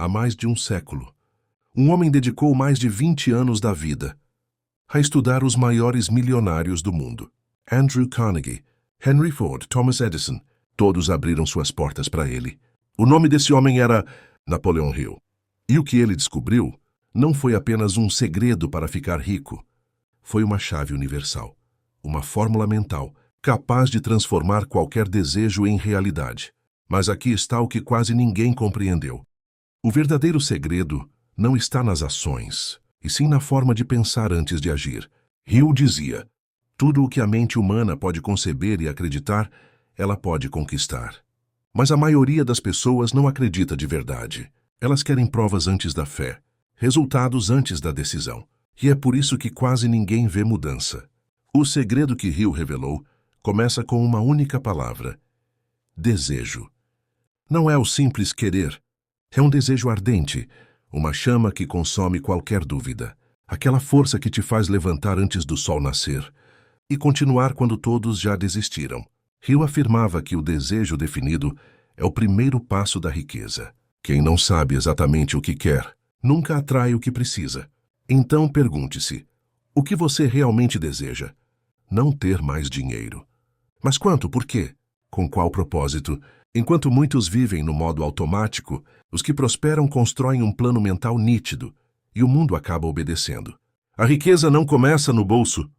há mais de um século. Um homem dedicou mais de 20 anos da vida a estudar os maiores milionários do mundo. Andrew Carnegie, Henry Ford, Thomas Edison, todos abriram suas portas para ele. O nome desse homem era Napoleon Hill. E o que ele descobriu não foi apenas um segredo para ficar rico. Foi uma chave universal, uma fórmula mental capaz de transformar qualquer desejo em realidade. Mas aqui está o que quase ninguém compreendeu. O verdadeiro segredo não está nas ações, e sim na forma de pensar antes de agir. Hill dizia: tudo o que a mente humana pode conceber e acreditar, ela pode conquistar. Mas a maioria das pessoas não acredita de verdade. Elas querem provas antes da fé, resultados antes da decisão. E é por isso que quase ninguém vê mudança. O segredo que Hill revelou começa com uma única palavra: desejo. Não é o simples querer. É um desejo ardente, uma chama que consome qualquer dúvida. Aquela força que te faz levantar antes do sol nascer e continuar quando todos já desistiram. Hill afirmava que o desejo definido é o primeiro passo da riqueza. Quem não sabe exatamente o que quer, nunca atrai o que precisa. Então pergunte-se: o que você realmente deseja? Não ter mais dinheiro. Mas quanto? Por quê? Com qual propósito? Enquanto muitos vivem no modo automático, os que prosperam constroem um plano mental nítido e o mundo acaba obedecendo. A riqueza não começa no bolso,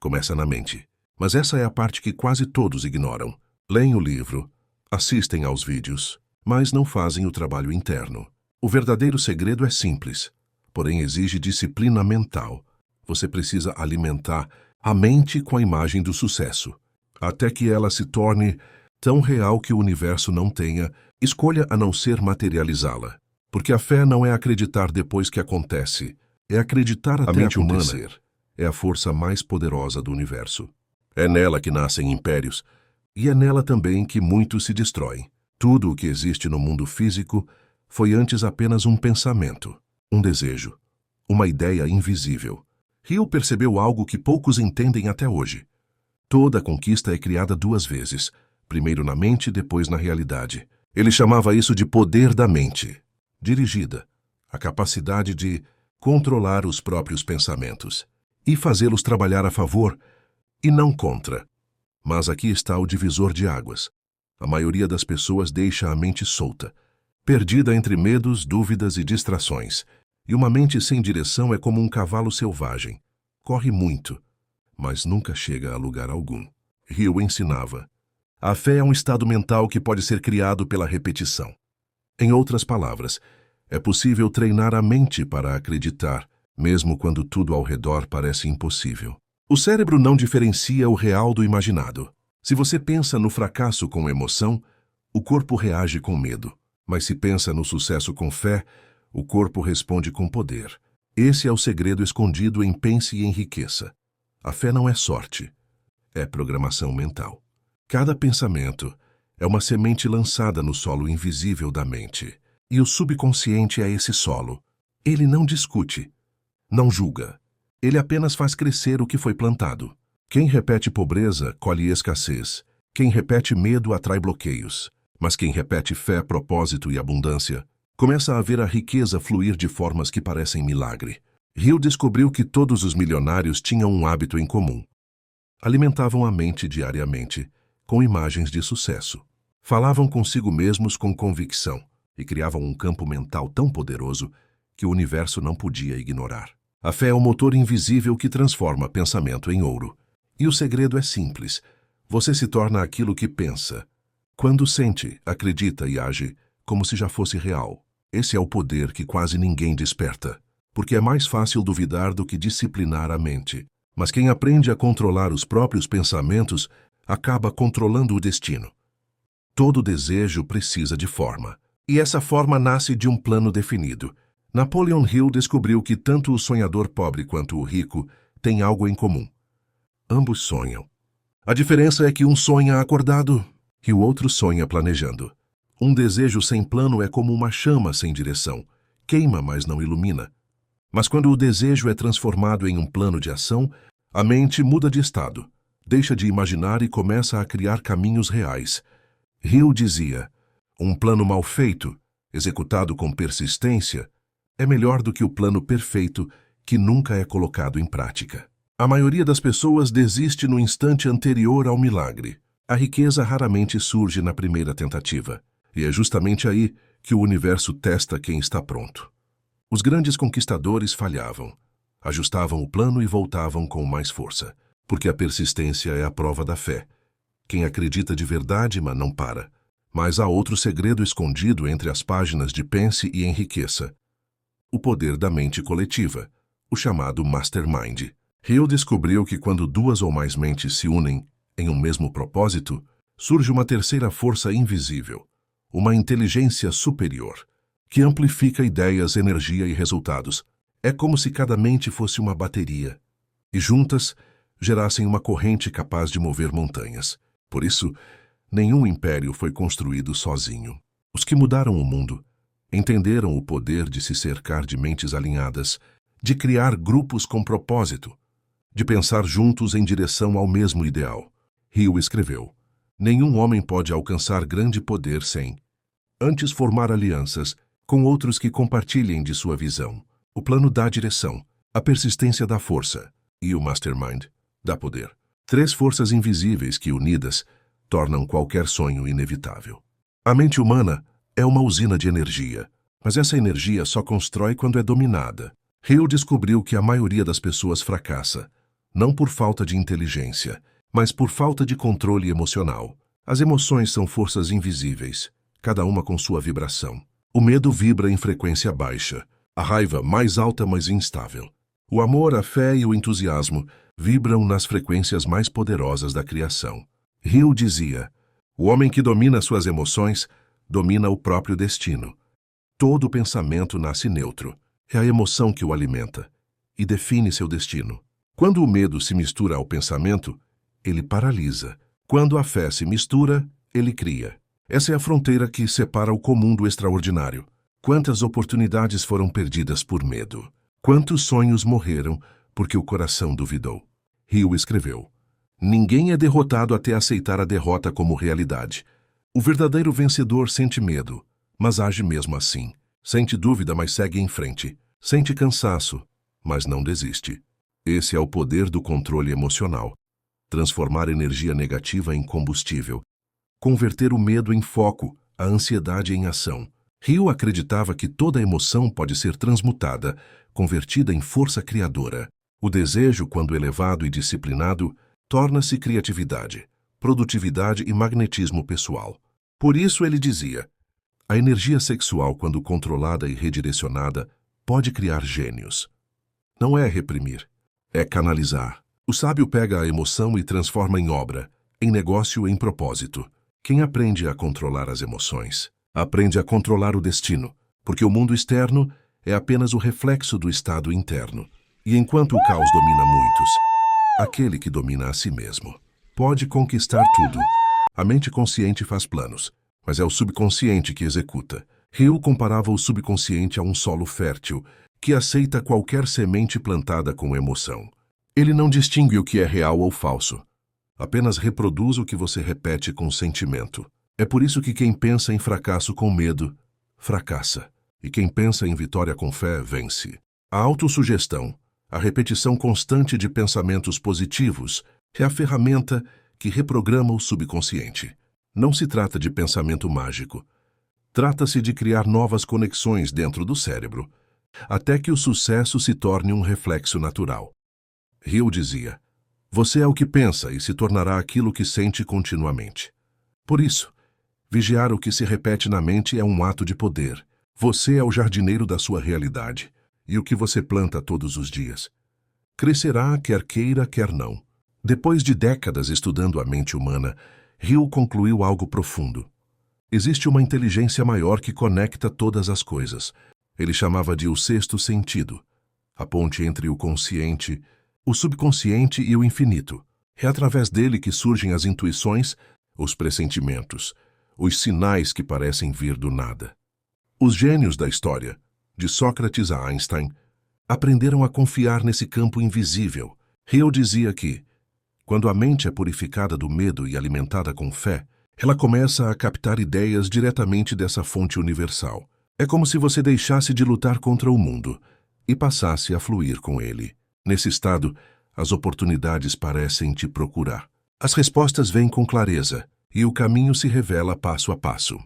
começa na mente. Mas essa é a parte que quase todos ignoram. Leem o livro, assistem aos vídeos, mas não fazem o trabalho interno. O verdadeiro segredo é simples, porém exige disciplina mental. Você precisa alimentar a mente com a imagem do sucesso, até que ela se torne tão real que o universo não tenha escolha a não ser materializá-la. Porque a fé não é acreditar depois que acontece, é acreditar até acontecer. A mente humana é a força mais poderosa do universo. É nela que nascem impérios, e é nela também que muitos se destroem. Tudo o que existe no mundo físico foi antes apenas um pensamento, um desejo, uma ideia invisível. Hill percebeu algo que poucos entendem até hoje. Toda conquista é criada duas vezes, primeiro na mente, depois na realidade. Ele chamava isso de poder da mente. Dirigida, a capacidade de controlar os próprios pensamentos e fazê-los trabalhar a favor e não contra. Mas aqui está o divisor de águas. A maioria das pessoas deixa a mente solta, perdida entre medos, dúvidas e distrações. E uma mente sem direção é como um cavalo selvagem. Corre muito, mas nunca chega a lugar algum. Hill ensinava: a fé é um estado mental que pode ser criado pela repetição. Em outras palavras, é possível treinar a mente para acreditar, mesmo quando tudo ao redor parece impossível. O cérebro não diferencia o real do imaginado. Se você pensa no fracasso com emoção, o corpo reage com medo. Mas se pensa no sucesso com fé, o corpo responde com poder. Esse é o segredo escondido em Pense e Enriqueça. A fé não é sorte, é programação mental. Cada pensamento é uma semente lançada no solo invisível da mente. E o subconsciente é esse solo. Ele não discute, não julga. Ele apenas faz crescer o que foi plantado. Quem repete pobreza, colhe escassez. Quem repete medo, atrai bloqueios. Mas quem repete fé, propósito e abundância, começa a ver a riqueza fluir de formas que parecem milagre. Hill descobriu que todos os milionários tinham um hábito em comum. Alimentavam a mente diariamente com imagens de sucesso. Falavam consigo mesmos com convicção e criavam um campo mental tão poderoso que o universo não podia ignorar. A fé é o motor invisível que transforma pensamento em ouro. E o segredo é simples. Você se torna aquilo que pensa. Quando sente, acredita e age como se já fosse real. Esse é o poder que quase ninguém desperta, porque é mais fácil duvidar do que disciplinar a mente. Mas quem aprende a controlar os próprios pensamentos acaba controlando o destino. Todo desejo precisa de forma, e essa forma nasce de um plano definido. Napoleon Hill descobriu que tanto o sonhador pobre quanto o rico têm algo em comum. Ambos sonham. A diferença é que um sonha acordado e o outro sonha planejando. Um desejo sem plano é como uma chama sem direção. Queima, mas não ilumina. Mas quando o desejo é transformado em um plano de ação, a mente muda de estado, deixa de imaginar e começa a criar caminhos reais. Hill dizia: um plano mal feito executado com persistência, é melhor do que o plano perfeito que nunca é colocado em prática. A maioria das pessoas desiste no instante anterior ao milagre. A riqueza raramente surge na primeira tentativa, e é justamente aí que o universo testa quem está pronto. Os grandes conquistadores falhavam, ajustavam o plano e voltavam com mais força, porque a persistência é a prova da fé. Quem acredita de verdade, mas não para. Mas há outro segredo escondido entre as páginas de Pense e Enriqueça. O poder da mente coletiva, o chamado Mastermind. Hill descobriu que quando duas ou mais mentes se unem em um mesmo propósito, surge uma terceira força invisível, uma inteligência superior, que amplifica ideias, energia e resultados. É como se cada mente fosse uma bateria, e juntas gerassem uma corrente capaz de mover montanhas. Por isso, nenhum império foi construído sozinho. Os que mudaram o mundo entenderam o poder de se cercar de mentes alinhadas, de criar grupos com propósito, de pensar juntos em direção ao mesmo ideal. Hill escreveu: nenhum homem pode alcançar grande poder sem antes formar alianças com outros que compartilhem de sua visão. O plano dá direção, a persistência dá força e o Mastermind dá poder. Três forças invisíveis que, unidas, tornam qualquer sonho inevitável. A mente humana é uma usina de energia, mas essa energia só constrói quando é dominada. Hill descobriu que a maioria das pessoas fracassa, não por falta de inteligência, mas por falta de controle emocional. As emoções são forças invisíveis, cada uma com sua vibração. O medo vibra em frequência baixa, a raiva mais alta, mas instável. O amor, a fé e o entusiasmo vibram nas frequências mais poderosas da criação. Hill dizia: o homem que domina suas emoções domina o próprio destino. Todo pensamento nasce neutro. É a emoção que o alimenta e define seu destino. Quando o medo se mistura ao pensamento, ele paralisa. Quando a fé se mistura, ele cria. Essa é a fronteira que separa o comum do extraordinário. Quantas oportunidades foram perdidas por medo? Quantos sonhos morreram porque o coração duvidou? Hill escreveu: ninguém é derrotado até aceitar a derrota como realidade. O verdadeiro vencedor sente medo, mas age mesmo assim. Sente dúvida, mas segue em frente. Sente cansaço, mas não desiste. Esse é o poder do controle emocional. Transformar energia negativa em combustível. Converter o medo em foco, a ansiedade em ação. Hill acreditava que toda emoção pode ser transmutada, convertida em força criadora. O desejo, quando elevado e disciplinado, torna-se criatividade, produtividade e magnetismo pessoal. Por isso ele dizia: a energia sexual, quando controlada e redirecionada, pode criar gênios. Não é reprimir, é canalizar. O sábio pega a emoção e transforma em obra, em negócio, em propósito. Quem aprende a controlar as emoções, aprende a controlar o destino, porque o mundo externo é apenas o reflexo do estado interno. E enquanto o caos domina muitos, aquele que domina a si mesmo pode conquistar tudo. A mente consciente faz planos, mas é o subconsciente que executa. Hill comparava o subconsciente a um solo fértil, que aceita qualquer semente plantada com emoção. Ele não distingue o que é real ou falso. Apenas reproduz o que você repete com sentimento. É por isso que quem pensa em fracasso com medo, fracassa. E quem pensa em vitória com fé, vence. A autossugestão, a repetição constante de pensamentos positivos, é a ferramenta que reprograma o subconsciente. Não se trata de pensamento mágico. Trata-se de criar novas conexões dentro do cérebro, até que o sucesso se torne um reflexo natural. Hill dizia: você é o que pensa e se tornará aquilo que sente continuamente. Por isso, vigiar o que se repete na mente é um ato de poder. Você é o jardineiro da sua realidade, e o que você planta todos os dias crescerá, quer queira, quer não. Depois de décadas estudando a mente humana, Hill concluiu algo profundo. Existe uma inteligência maior que conecta todas as coisas. Ele chamava de o sexto sentido, a ponte entre o consciente, o subconsciente e o infinito. É através dele que surgem as intuições, os pressentimentos, os sinais que parecem vir do nada. Os gênios da história, de Sócrates a Einstein, aprenderam a confiar nesse campo invisível. Hill dizia que, quando a mente é purificada do medo e alimentada com fé, ela começa a captar ideias diretamente dessa fonte universal. É como se você deixasse de lutar contra o mundo e passasse a fluir com ele. Nesse estado, as oportunidades parecem te procurar. As respostas vêm com clareza e o caminho se revela passo a passo.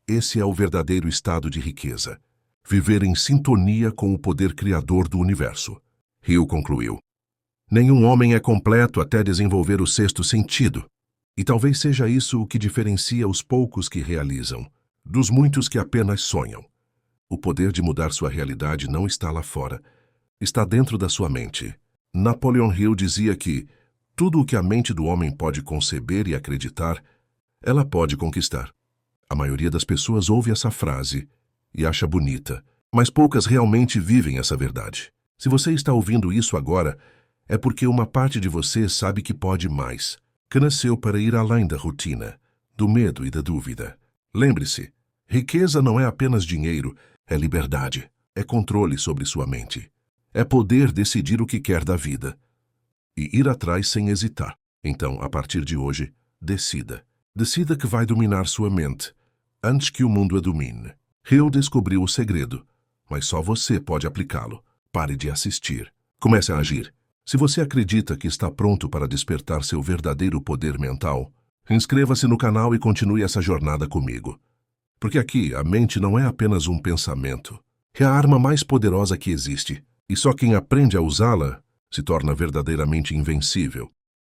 Esse é o verdadeiro estado de riqueza. Viver em sintonia com o poder criador do universo. Hill concluiu. Nenhum homem é completo até desenvolver o sexto sentido. E talvez seja isso o que diferencia os poucos que realizam, dos muitos que apenas sonham. O poder de mudar sua realidade não está lá fora, está dentro da sua mente. Napoleon Hill dizia que tudo o que a mente do homem pode conceber e acreditar, ela pode conquistar. A maioria das pessoas ouve essa frase e acha bonita, mas poucas realmente vivem essa verdade. Se você está ouvindo isso agora, é porque uma parte de você sabe que pode mais, que nasceu para ir além da rotina, do medo e da dúvida. Lembre-se, riqueza não é apenas dinheiro, é liberdade, é controle sobre sua mente. É poder decidir o que quer da vida e ir atrás sem hesitar. Então, a partir de hoje, decida. Decida que vai dominar sua mente, antes que o mundo a domine. Hill descobriu o segredo, mas só você pode aplicá-lo. Pare de assistir. Comece a agir. Se você acredita que está pronto para despertar seu verdadeiro poder mental, inscreva-se no canal e continue essa jornada comigo. Porque aqui, a mente não é apenas um pensamento. É a arma mais poderosa que existe. E só quem aprende a usá-la se torna verdadeiramente invencível.